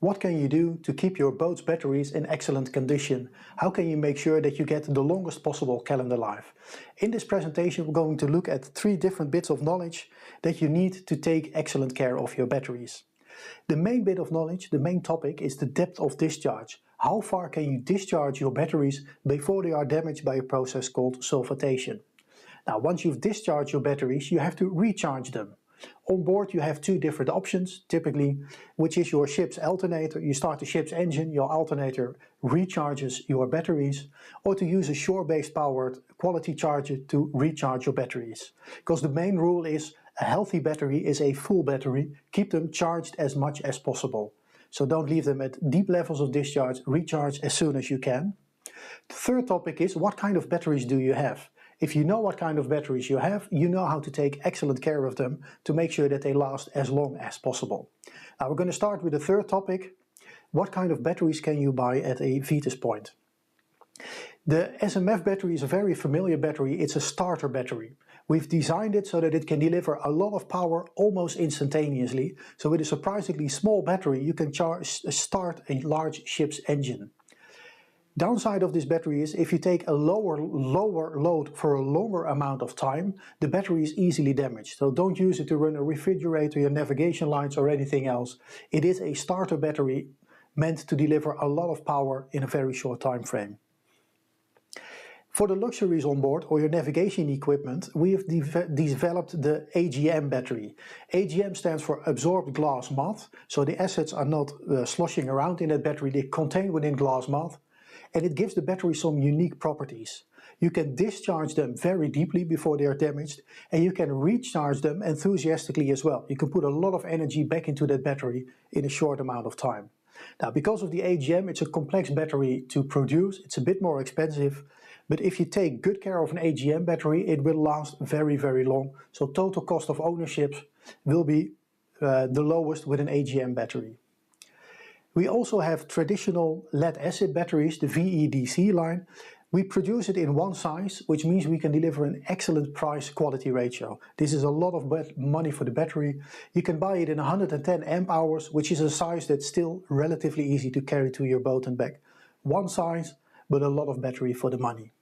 What can you do to keep your boat's batteries in excellent condition? How can you make sure that you get the longest possible calendar life? In this presentation we're going to look at 3 different bits of knowledge that you need to take excellent care of your batteries. The main bit of knowledge, the main topic, is the depth of discharge. How far can you discharge your batteries before they are damaged by a process called sulfatation? Now, once you've discharged your batteries, you have to recharge them. On board you have 2 different options, typically, which is your ship's alternator. You start the ship's engine, your alternator recharges your batteries, or to use a shore-based powered quality charger to recharge your batteries. Because the main rule is a healthy battery is a full battery. Keep them charged as much as possible. So don't leave them at deep levels of discharge, recharge as soon as you can. The third topic is, what kind of batteries do you have? If you know what kind of batteries you have, you know how to take excellent care of them to make sure that they last as long as possible. Now we're going to start with the third topic. What kind of batteries can you buy at a Vitus point? The SMF battery is a very familiar battery. It's a starter battery. We've designed it so that it can deliver a lot of power almost instantaneously. So with a surprisingly small battery you can start a large ship's engine. Downside of this battery is if you take a lower load for a longer amount of time, the battery is easily damaged. So don't use it to run a refrigerator, your navigation lights or anything else. It is a starter battery meant to deliver a lot of power in a very short time frame. For the luxuries on board or your navigation equipment, we have developed the AGM battery. AGM stands for absorbed glass matte, so the assets are not sloshing around in that battery, they contain within glass matte. And it gives the battery some unique properties. You can discharge them very deeply before they are damaged, and you can recharge them enthusiastically as well. You can put a lot of energy back into that battery in a short amount of time. Now, because of the AGM, it's a complex battery to produce, it's a bit more expensive, but if you take good care of an AGM battery, it will last very, very long. So total cost of ownership will be the lowest with an AGM battery. We also have traditional lead acid batteries, the VEDC line. We produce it in one size, which means we can deliver an excellent price-quality ratio. This is a lot of money for the battery. You can buy it in 110 amp hours, which is a size that's still relatively easy to carry to your boat and back. One size, but a lot of battery for the money.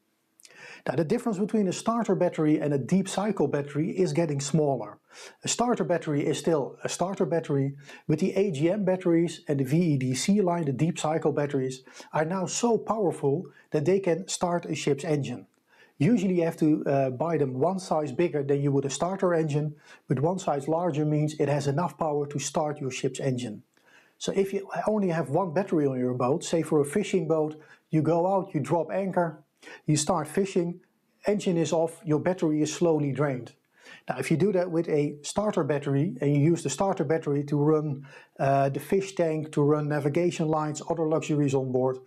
Now, the difference between a starter battery and a deep cycle battery is getting smaller. A starter battery is still a starter battery, but the AGM batteries and the VEDC line, the deep cycle batteries, are now so powerful that they can start a ship's engine. Usually you have to buy them one size bigger than you would a starter engine, but one size larger means it has enough power to start your ship's engine. So if you only have one battery on your boat, say for a fishing boat, you go out, you drop anchor, you start fishing, engine is off, your battery is slowly drained. Now if you do that with a starter battery and you use the starter battery to run the fish tank, to run navigation lights, other luxuries on board,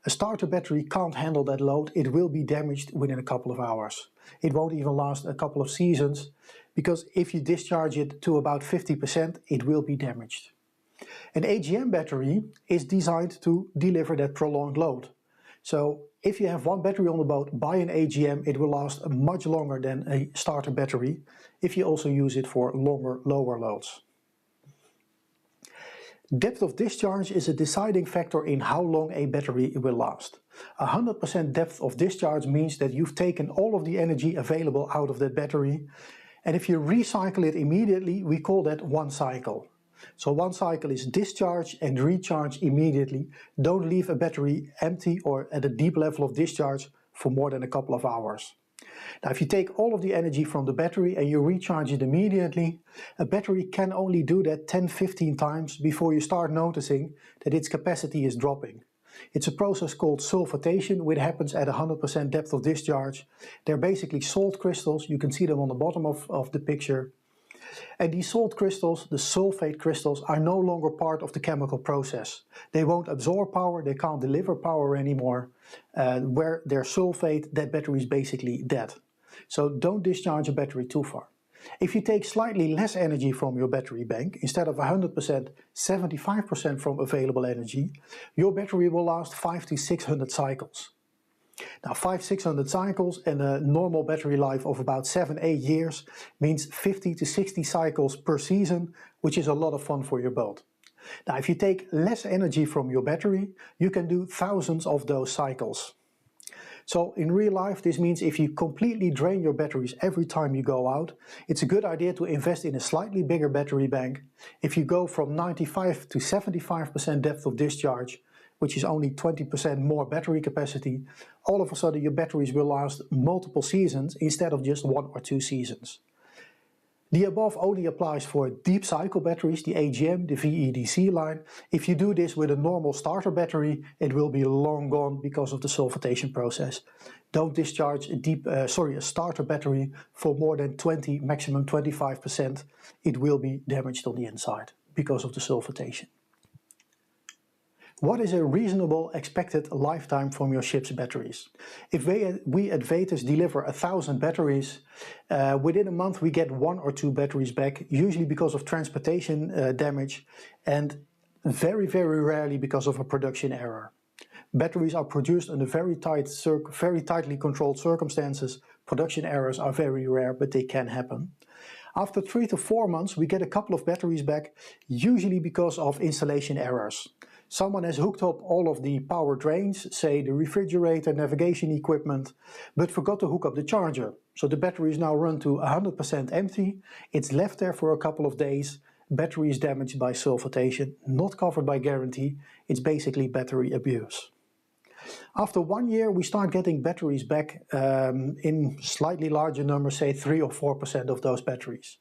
a starter battery can't handle that load. It will be damaged within a couple of hours. It won't even last a couple of seasons, because if you discharge it to about 50%, it will be damaged. An AGM battery is designed to deliver that prolonged load. So if you have one battery on the boat, buy an AGM, it will last much longer than a starter battery if you also use it for longer, lower loads. Depth of discharge is a deciding factor in how long a battery will last. 100% depth of discharge means that you've taken all of the energy available out of that battery, and if you recycle it immediately, we call that one cycle. So one cycle is discharge and recharge immediately. Don't leave a battery empty or at a deep level of discharge for more than a couple of hours. Now if you take all of the energy from the battery and you recharge it immediately, a battery can only do that 10-15 times before you start noticing that its capacity is dropping. It's a process called sulfatation, which happens at 100% depth of discharge. They're basically salt crystals, you can see them on the bottom of the picture. And these salt crystals, the sulfate crystals, are no longer part of the chemical process. They won't absorb power, they can't deliver power anymore. Where they're sulfate, that battery is basically dead. So don't discharge a battery too far. If you take slightly less energy from your battery bank, instead of 100%, 75% from available energy, your battery will last 500 to 600 cycles. Now 500-600 cycles and a normal battery life of about 7-8 years means 50 to 60 cycles per season, which is a lot of fun for your boat. Now, if you take less energy from your battery, you can do thousands of those cycles. So in real life, this means if you completely drain your batteries every time you go out, it's a good idea to invest in a slightly bigger battery bank. If you go from 95 to 75% depth of discharge, which is only 20% more battery capacity, all of a sudden your batteries will last multiple seasons instead of just 1 or 2 seasons. The above only applies for deep cycle batteries, the AGM, the VEDC line. If you do this with a normal starter battery, it will be long gone because of the sulfitation process. Don't discharge a starter battery for more than 20, maximum 25%. It will be damaged on the inside because of the sulfitation. What is a reasonable expected lifetime from your ship's batteries? If we at Vetus deliver 1,000 batteries, within a month we get 1 or 2 batteries back, usually because of transportation damage, and very, very rarely because of a production error. Batteries are produced under very tightly controlled circumstances. Production errors are very rare, but they can happen. After 3 to 4 months we get a couple of batteries back, usually because of installation errors. Someone has hooked up all of the power drains, say the refrigerator, navigation equipment, but forgot to hook up the charger. So the battery is now run to 100% empty, it's left there for a couple of days, battery is damaged by sulfitation, not covered by guarantee, it's basically battery abuse. After 1 year we start getting batteries back in slightly larger numbers, say 3 or 4% of those batteries.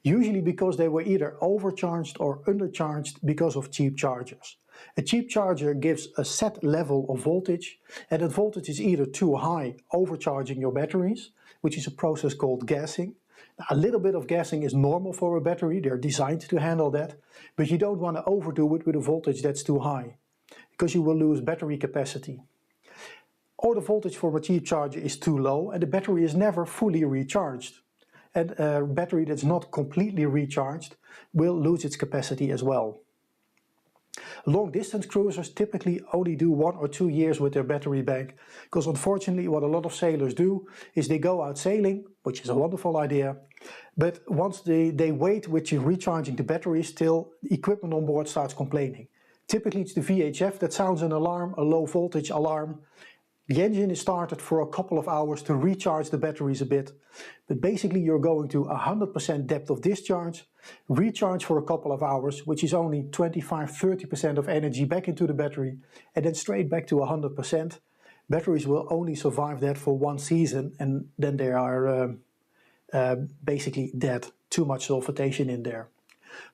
Usually because they were either overcharged or undercharged because of cheap chargers. A cheap charger gives a set level of voltage, and that voltage is either too high, overcharging your batteries, which is a process called gassing. Now, a little bit of gassing is normal for a battery, they're designed to handle that, but you don't want to overdo it with a voltage that's too high, because you will lose battery capacity. Or the voltage for a cheap charger is too low and the battery is never fully recharged. And a battery that's not completely recharged will lose its capacity as well. Long distance cruisers typically only do 1 or 2 years with their battery bank, because unfortunately what a lot of sailors do is they go out sailing, which is a wonderful idea, but once they wait with recharging the batteries till the equipment on board starts complaining. Typically it's the VHF that sounds an alarm, a low voltage alarm. The engine is started for a couple of hours to recharge the batteries a bit, but basically you're going to 100% depth of discharge, recharge for a couple of hours, which is only 25–30% of energy back into the battery, and then straight back to 100%. Batteries will only survive that for 1 season, and then they are basically dead. Too much sulfitation in there.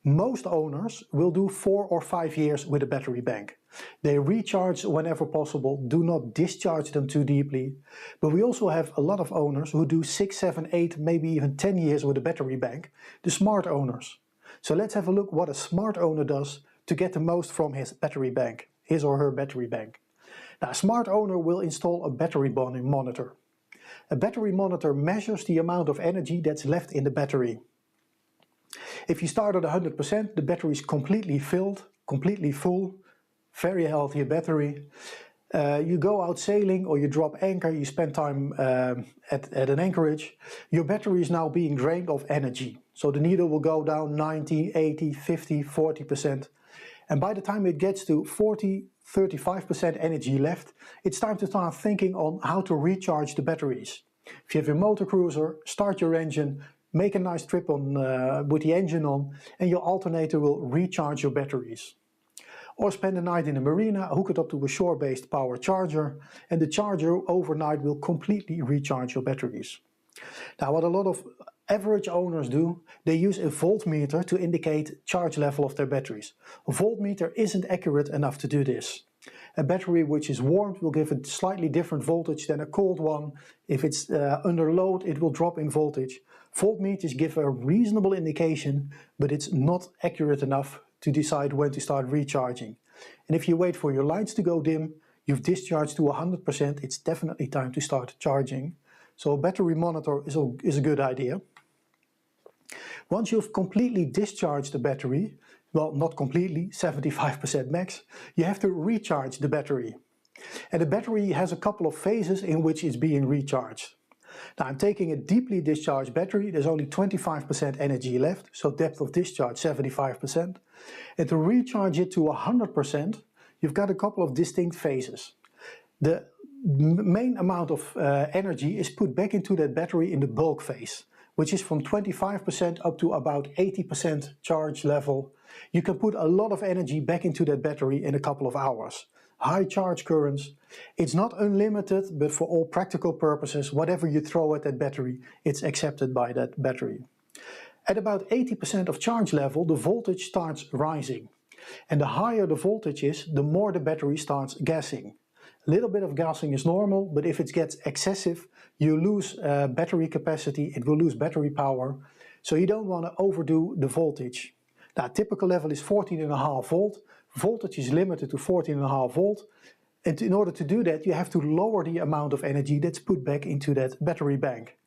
Most owners will do 4 or 5 years with a battery bank. They recharge whenever possible, do not discharge them too deeply, but we also have a lot of owners who do 6, 7, 8, maybe even 10 years with a battery bank, the smart owners. So let's have a look what a smart owner does to get the most from his battery bank, his or her battery bank. Now, a smart owner will install a battery monitor. A battery monitor measures the amount of energy that's left in the battery. If you start at 100%, the battery is completely filled, completely full, very healthy battery. You go out sailing or you drop anchor, you spend time at an anchorage, your battery is now being drained of energy. So the needle will go down 90, 80, 50, 40%. And by the time it gets to 40, 35% energy left, it's time to start thinking on how to recharge the batteries. If you have a motor cruiser, start your engine, make a nice trip on, with the engine on, and your alternator will recharge your batteries. Or spend the night in a marina, hook it up to a shore-based power charger, and the charger overnight will completely recharge your batteries. Now, what a lot of average owners do, they use a voltmeter to indicate charge level of their batteries. A voltmeter isn't accurate enough to do this. A battery which is warmed will give a slightly different voltage than a cold one. If it's under load, it will drop in voltage. Voltmeters give a reasonable indication, but it's not accurate enough to decide when to start recharging. And if you wait for your lights to go dim, you've discharged to 100%, it's definitely time to start charging. So a battery monitor is a good idea. Once you've completely discharged the battery, well, not completely, 75% max, you have to recharge the battery. And the battery has a couple of phases in which it's being recharged. Now I'm taking a deeply discharged battery, there's only 25% energy left, so depth of discharge 75%. And to recharge it to 100%, you've got a couple of distinct phases. The main amount of energy is put back into that battery in the bulk phase, which is from 25% up to about 80% charge level. You can put a lot of energy back into that battery in a couple of hours. High charge currents. It's not unlimited, but for all practical purposes, whatever you throw at that battery, it's accepted by that battery. At about 80% of charge level, the voltage starts rising. And the higher the voltage is, the more the battery starts gassing. A little bit of gassing is normal, but if it gets excessive, you lose battery capacity, it will lose battery power. So you don't want to overdo the voltage. Now, typical level is 14.5 volt. Voltage is limited to 14.5 volt. And in order to do that, you have to lower the amount of energy that's put back into that battery bank.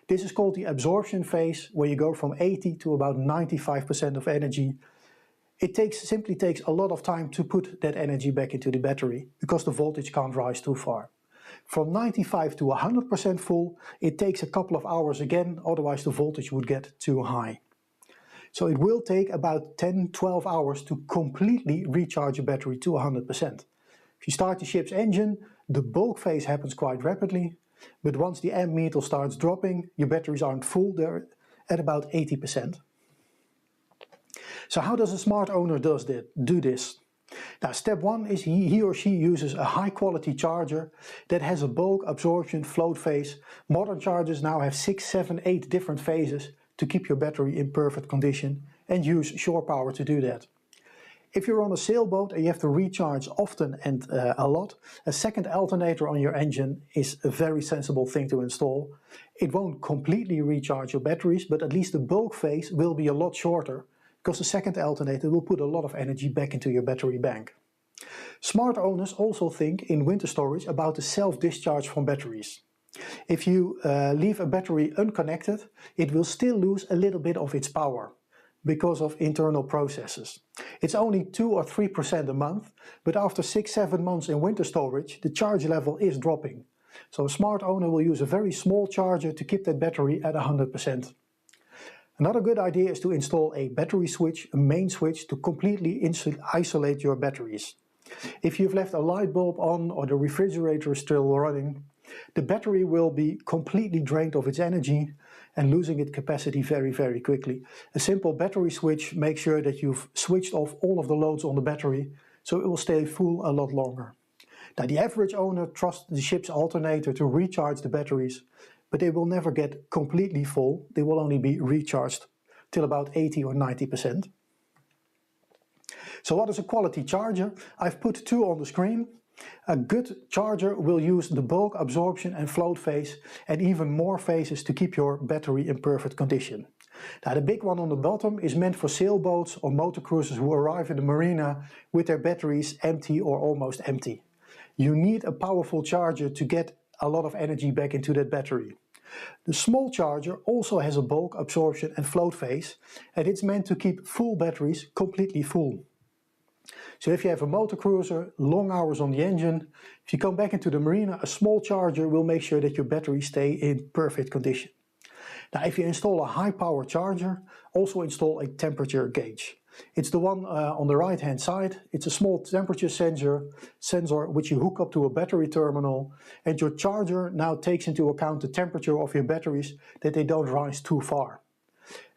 This is called the absorption phase, where you go from 80 to about 95% of energy. It simply takes a lot of time to put that energy back into the battery, because the voltage can't rise too far. From 95 to 100% full, it takes a couple of hours again, otherwise the voltage would get too high. So it will take about 10-12 hours to completely recharge a battery to 100%. If you start the ship's engine, the bulk phase happens quite rapidly, but once the amp meter starts dropping, your batteries aren't full, they're at about 80%. So how does a smart owner do this? Now, step one is he or she uses a high quality charger that has a bulk absorption float phase. Modern chargers now have 6, 7, 8 different phases to keep your battery in perfect condition, and use shore power to do that. If you're on a sailboat and you have to recharge often and a lot, a second alternator on your engine is a very sensible thing to install. It won't completely recharge your batteries, but at least the bulk phase will be a lot shorter, because the second alternator will put a lot of energy back into your battery bank. Smart owners also think in winter storage about the self-discharge from batteries. If you leave a battery unconnected, it will still lose a little bit of its power because of internal processes. It's only 2 or 3% a month, but after 6-7 months in winter storage, the charge level is dropping. So a smart owner will use a very small charger to keep that battery at 100%. Another good idea is to install a battery switch, a main switch, to completely isolate your batteries. If you've left a light bulb on or the refrigerator is still running, the battery will be completely drained of its energy and losing its capacity very, very quickly. A simple battery switch makes sure that you've switched off all of the loads on the battery, so it will stay full a lot longer. Now, the average owner trusts the ship's alternator to recharge the batteries, but they will never get completely full. They will only be recharged till about 80 or 90%. So what is a quality charger? I've put 2 on the screen. A good charger will use the bulk absorption and float phase and even more phases to keep your battery in perfect condition. Now, the big one on the bottom is meant for sailboats or motor cruisers who arrive in the marina with their batteries empty or almost empty. You need a powerful charger to get a lot of energy back into that battery. The small charger also has a bulk absorption and float phase, and it's meant to keep full batteries completely full. So if you have a motor cruiser, long hours on the engine, if you come back into the marina, a small charger will make sure that your batteries stay in perfect condition. Now, if you install a high power charger, also install a temperature gauge. It's the one on the right hand side. It's a small temperature sensor which you hook up to a battery terminal, and your charger now takes into account the temperature of your batteries, that they don't rise too far.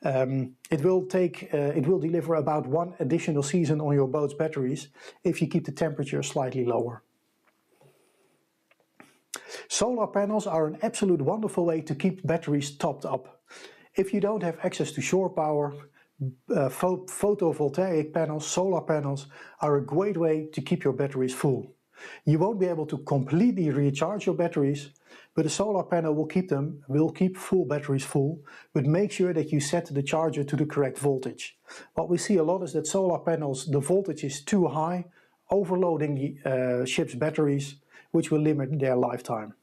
It will deliver about 1 additional season on your boat's batteries if you keep the temperature slightly lower. Solar panels are an absolute wonderful way to keep batteries topped up. If you don't have access to shore power, photovoltaic panels, solar panels, are a great way to keep your batteries full. You won't be able to completely recharge your batteries, but a solar panel will keep full batteries full, but make sure that you set the charger to the correct voltage. What we see a lot is that solar panels, the voltage is too high, overloading the ship's batteries, which will limit their lifetime.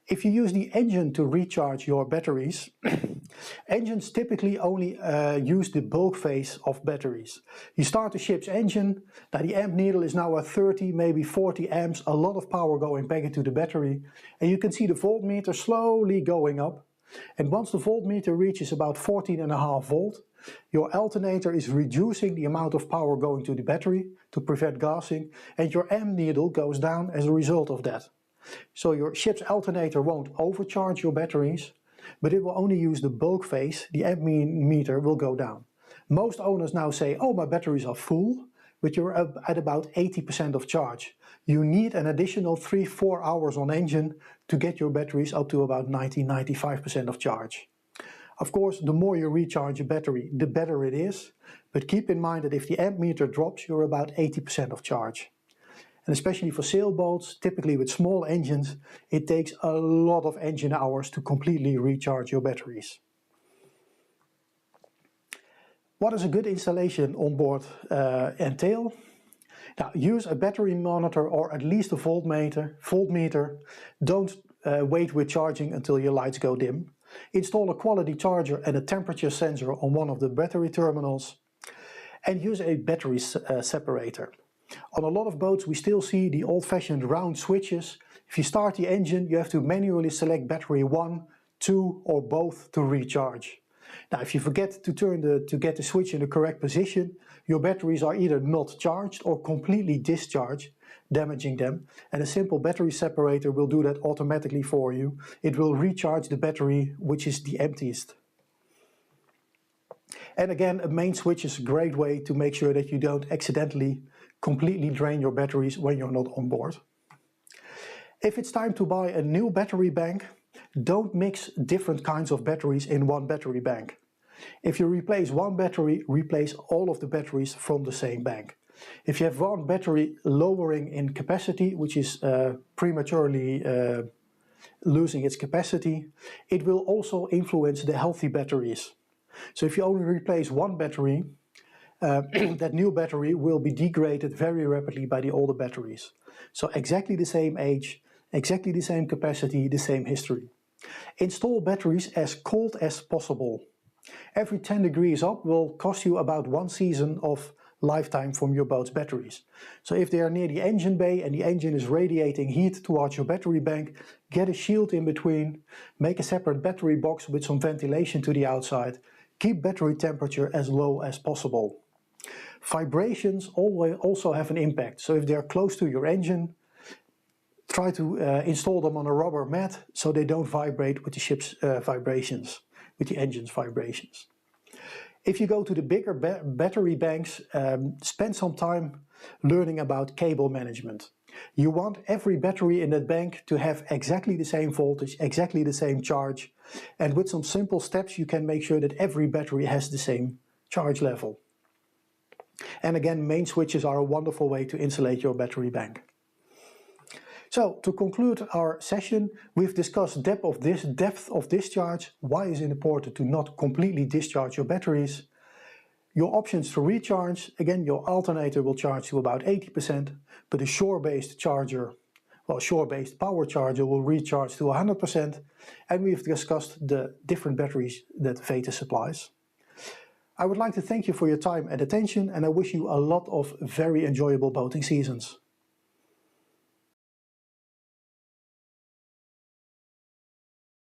If you use the engine to recharge your batteries, Engines typically only use the bulk phase of batteries. You start the ship's engine, now the amp needle is now at 30, maybe 40 amps, a lot of power going back into the battery, and you can see the voltmeter slowly going up. And once the voltmeter reaches about 14.5 volt, your alternator is reducing the amount of power going to the battery to prevent gassing, and your amp needle goes down as a result of that. So your ship's alternator won't overcharge your batteries, but it will only use the bulk phase. The amp meter will go down. Most owners now say, oh, my batteries are full, but you're at about 80% of charge. You need an additional 3-4 hours on engine to get your batteries up to about 90-95% of charge. Of course, the more you recharge a battery, the better it is, but keep in mind that if the amp meter drops, you're about 80% of charge. And especially for sailboats, typically with small engines, it takes a lot of engine hours to completely recharge your batteries. What does a good installation on board entail? Now, use a battery monitor or at least a voltmeter. Don't wait with charging until your lights go dim. Install a quality charger and a temperature sensor on one of the battery terminals. And use a battery separator. On a lot of boats we still see the old-fashioned round switches. If you start the engine, you have to manually select battery 1, 2 or both to recharge. Now, if you forget to get the switch in the correct position, your batteries are either not charged or completely discharged, damaging them, and a simple battery separator will do that automatically for you. It will recharge the battery which is the emptiest. And again, a main switch is a great way to make sure that you don't accidentally completely drain your batteries when you're not on board. If it's time to buy a new battery bank, don't mix different kinds of batteries in one battery bank. If you replace one battery, replace all of the batteries from the same bank. If you have one battery lowering in capacity, which is prematurely losing its capacity, it will also influence the healthy batteries. So if you only replace one battery, that new battery will be degraded very rapidly by the older batteries. So exactly the same age, exactly the same capacity, the same history. Install batteries as cold as possible. Every 10 degrees up will cost you about 1 season of lifetime from your boat's batteries. So if they are near the engine bay and the engine is radiating heat towards your battery bank, get a shield in between, make a separate battery box with some ventilation to the outside, keep battery temperature as low as possible. Vibrations also have an impact, so if they are close to your engine, try to install them on a rubber mat so they don't vibrate with the ship's vibrations, with the engine's vibrations. If you go to the bigger battery banks, spend some time learning about cable management. You want every battery in that bank to have exactly the same voltage, exactly the same charge, and with some simple steps you can make sure that every battery has the same charge level. And again, main switches are a wonderful way to insulate your battery bank. So, to conclude our session, we've discussed depth of discharge, why is it important to not completely discharge your batteries, your options to recharge. Again, your alternator will charge to about 80%, but a shore-based charger, shore-based power charger will recharge to 100%, and we've discussed the different batteries that Vetus supplies. I would like to thank you for your time and attention, and I wish you a lot of very enjoyable boating seasons.